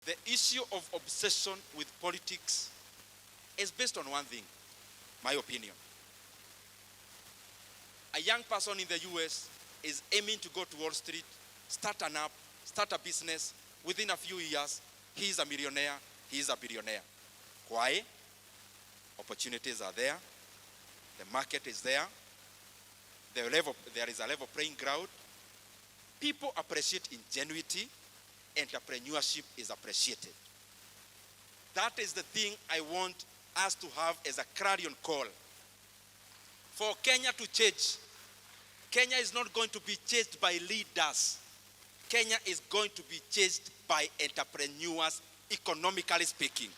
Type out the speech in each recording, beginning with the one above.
The issue of obsession with politics is based on one thing, my opinion. A young person in the US is aiming to go to Wall Street, start an app, start a business. Within a few years, he is a millionaire, he is a billionaire. Why? Opportunities are there, the market is there, there is a level playing ground. People appreciate ingenuity, entrepreneurship is appreciated. That is the thing I want us to have as a clarion call. For Kenya to change, Kenya is not going to be changed by leaders. Kenya is going to be changed by entrepreneurs, economically speaking.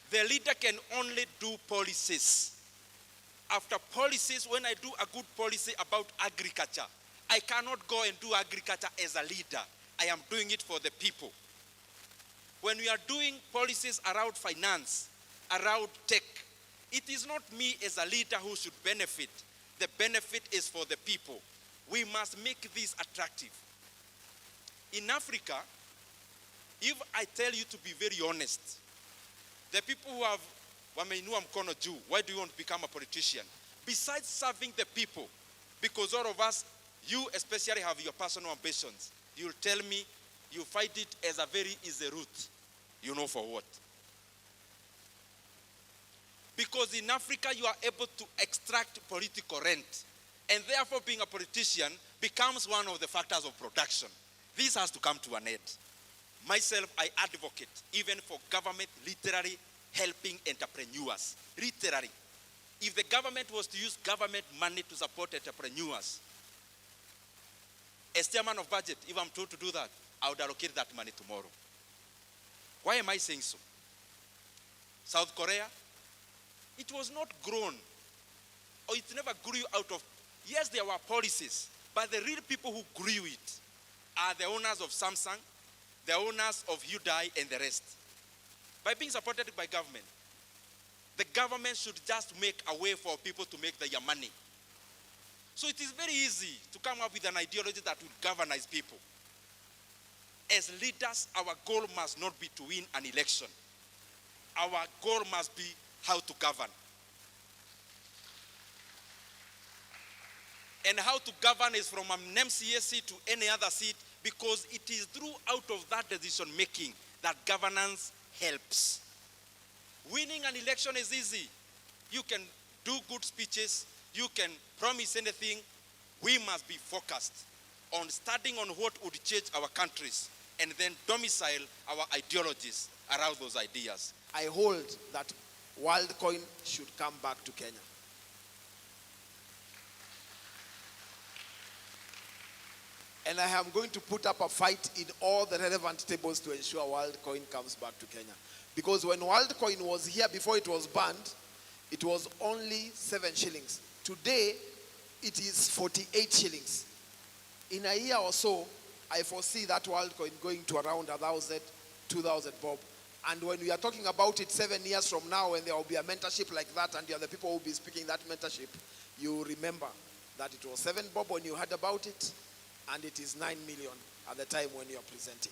The leader can only do policies. After policies, when I do a good policy about agriculture, I cannot go and do agriculture as a leader. I am doing it for the people. When we are doing policies around finance, around tech, it is not me as a leader who should benefit. The benefit is for the people. We must make this attractive. In Africa, if I tell you to be very honest, the people who have wameinua mkono juu, why do you want to become a politician? Besides serving the people, because all of us, you especially have your personal ambitions. You'll tell me you find it as a very easy route. You know for what? Because in Africa you are able to extract political rent, and therefore being a politician becomes one of the factors of production. This has to come to an end. Myself, I advocate even for government literally helping entrepreneurs. Literally. If the government was to use government money to support entrepreneurs, as chairman of budget, if I'm told to do that, I would allocate that money tomorrow. Why am I saying so? South Korea, it was not grown, or it never grew out of, yes, there were policies, but the real people who grew it are the owners of Samsung, the owners of Hyundai, and the rest. By being supported by government, the government should just make a way for people to make their money. So it is very easy to come up with an ideology that will governize people. As leaders, our goal must not be to win an election. Our goal must be how to govern. And how to govern is from an MCA seat to any other seat, because it is through out of that decision making that governance helps. Winning an election is easy. You can do good speeches, you can promise anything. We must be focused on studying on what would change our countries and then domicile our ideologies around those ideas. I hold that WorldCoin should come back to Kenya. And I am going to put up a fight in all the relevant tables to ensure WorldCoin comes back to Kenya. Because when WorldCoin was here before it was banned, it was only 7 shillings. Today, it is 48 shillings. In a year or so, I foresee that WorldCoin going to around 1,000, 2,000 bob. And when we are talking about it 7 years from now, when there will be a mentorship like that, and the other people will be speaking that mentorship, you remember that it was 7 bob when you heard about it, and it is 9 million at the time when you are presenting.